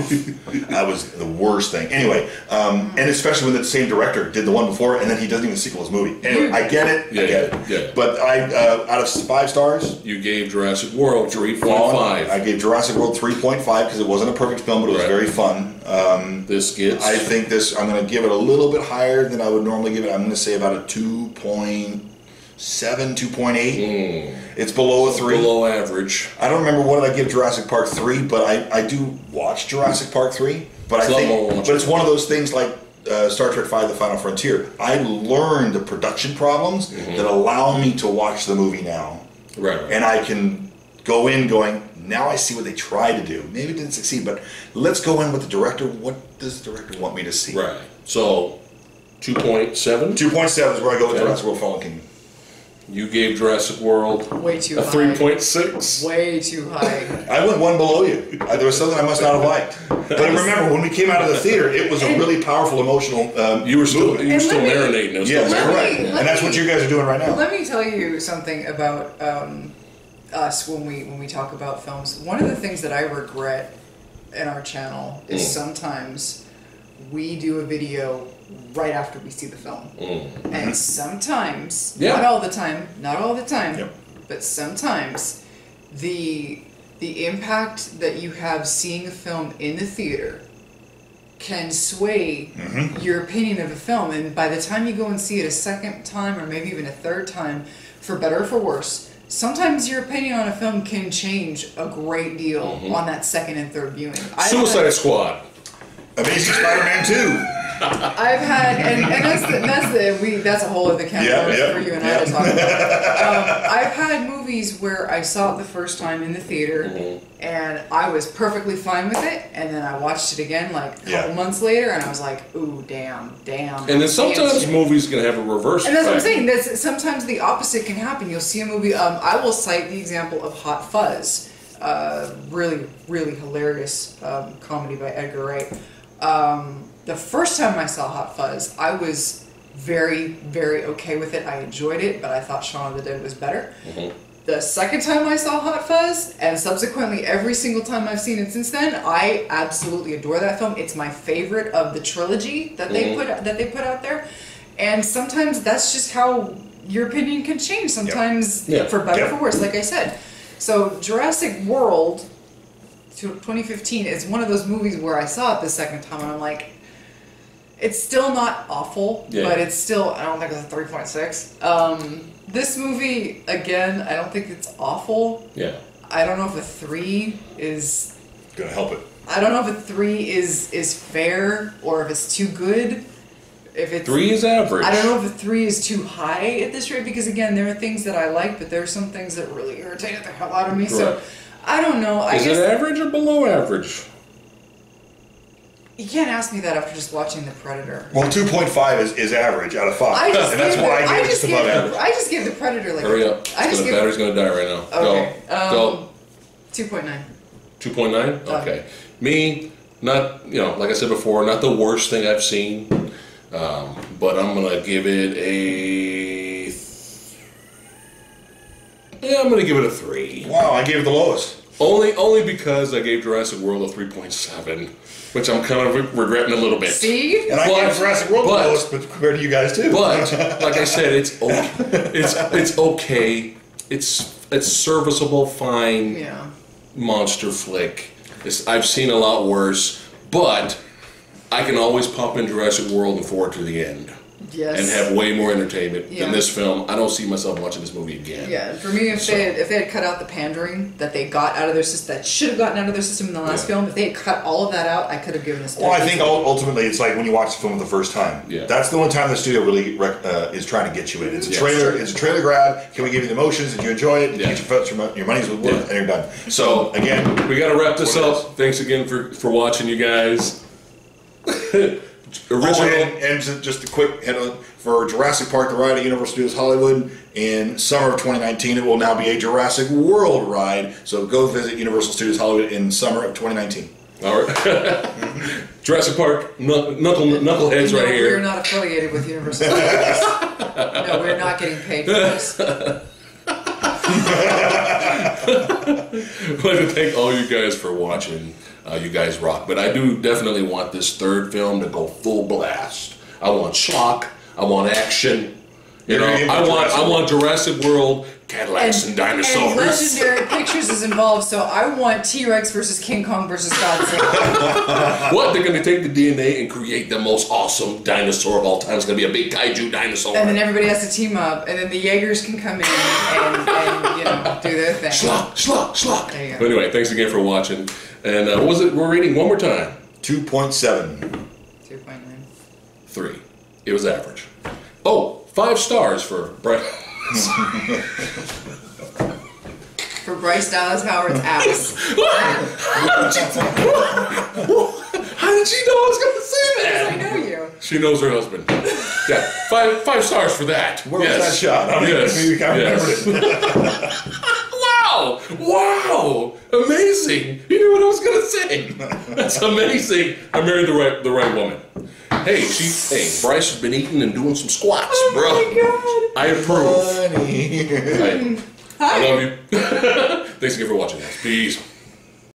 That was the worst thing. Anyway, and especially when the same director did the one before, and then he doesn't even sequel his movie. Anyway, I get it. I get it. Yeah. But out of 5 stars, You gave Jurassic World 3.5. I gave Jurassic World 3.5 because it wasn't a perfect film, but it was very fun. This gets. I think I'm going to give it a little bit higher than I would normally give it. I'm going to say about a 2.7, 2.8. It's below a 3. Below average. I don't remember what did I give Jurassic Park 3, but I do watch Jurassic Park 3. But it's one of those things like Star Trek V: The Final Frontier. I learned the production problems that allow me to watch the movie now. Right. And I can go in going, now I see what they tried to do. Maybe it didn't succeed, but let's go in with the director. What does the director want me to see? Right. So, 2.7. 2.7 is where I go with Jurassic World Fallen Kingdom. You gave Jurassic World Way too a high. 3.6. Way too high. I went one below you. There was something I must not have liked. But remember, when we came out of the theater, it was a really powerful, emotional You were still movie. marinating. It was Yes, still correct. marinating. And that's what you guys are doing right now. Let me tell you something about us when we talk about films. One of the things that I regret in our channel is sometimes we do a video right after we see the film. And sometimes, not all the time, but sometimes the impact that you have seeing a film in the theater can sway your opinion of a film. And by the time you go and see it a second time or maybe even a third time, for better or for worse, sometimes your opinion on a film can change a great deal on that second and third viewing. Suicide Squad. Amazing Spider-Man 2. I've had, and that's a whole other can of worms for you and I to talk about. I've had movies where I saw it the first time in the theater, and I was perfectly fine with it, and then I watched it again like a couple months later, and I was like, ooh, damn. And then sometimes movies can have a reverse And that's what I'm effect. saying. Sometimes the opposite can happen. You'll see a movie. I will cite the example of Hot Fuzz. Really, really hilarious comedy by Edgar Wright. The first time I saw Hot Fuzz, I was very, very okay with it. I enjoyed it, but I thought Shaun of the Dead was better. The second time I saw Hot Fuzz, and subsequently every single time I've seen it since then, I absolutely adore that film. It's my favorite of the trilogy that they put out there. And sometimes that's just how your opinion can change. Sometimes for better or for worse, like I said. So Jurassic World 2015 is one of those movies where I saw it the second time and I'm like, it's still not awful, but it's still, I don't think it's a 3.6. This movie, again, I don't think it's awful. Yeah. I don't know if a 3 is Gonna help it. I don't know if a 3 is fair or if it's too good. If it's 3 is average. I don't know if a 3 is too high at this rate because again, there are things that I like, but there are some things that really irritate the hell out of me. So I don't know. Is it average or below average? You can't ask me that after just watching The Predator. Well, 2.5 is average out of 5, and that's why I gave it just above average. I just gave The Predator like. Hurry up! The battery's gonna die right now. Okay. Go. 2.9. 2.9? Okay. Me, not, like I said before, not the worst thing I've seen. But I'm going to give it I'm going to give it a 3. Wow, I gave it the lowest. Only because I gave Jurassic World a 3.7, which I'm kind of regretting a little bit. See? And I gave Jurassic World the lowest, but compared to you guys too. But like I said, it's okay. It's okay. It's serviceable, fine. Yeah. Monster flick. I've seen a lot worse, but I can always pop in Jurassic World and forward to the end. Yes. And have way more entertainment than this film. I don't see myself watching this movie again. Yeah, for me, if they had cut out the pandering that they got out of their system, that should have gotten out of their system in the last film, if they had cut all of that out, I could have given this. Well, I think ultimately it's like when you watch the film the first time. Yeah. That's the one time the studio really is trying to get you in. It's a trailer. It's a trailer grab. Can we give you the emotions? Did you enjoy it? Did you get your money's worth? And you're done. So again, we got to wrap this up. Thanks again for watching, you guys. And just a quick head on for Jurassic Park the ride at Universal Studios Hollywood in summer of 2019. It will now be a Jurassic World ride. So go visit Universal Studios Hollywood in summer of 2019. All right. Jurassic Park knuckleheads right here. We're not affiliated with Universal Studios. No, we're not getting paid for this. I'd like to thank all you guys for watching. You guys rock. But I do definitely want this third film to go full blast. I want schlock. I want action. I want Jurassic World, Cadillacs and dinosaurs. And Legendary Pictures is involved, so I want T-Rex versus King Kong versus Godzilla. What? They're going to take the DNA and create the most awesome dinosaur of all time. It's going to be a big kaiju dinosaur. And then everybody has to team up, and then the Jaegers can come in and do their thing. Schlock. There you go. But anyway, thanks again for watching. And what was it we're rating one more time? 2.7. 2.9. 3. It was average. Oh, 5 stars for Bryce. For Bryce Dallas Howard's ass. How did she know I was going to say that? I know you. She knows her husband. Yeah, 5 stars for that. Where was that shot? I mean, maybe I remember it. Wow! Amazing! You knew what I was gonna say. That's amazing. I married the right woman. Hey, Bryce has been eating and doing some squats, bro. Oh my God! I approve. Funny. I love you. Thanks again for watching, guys. Peace.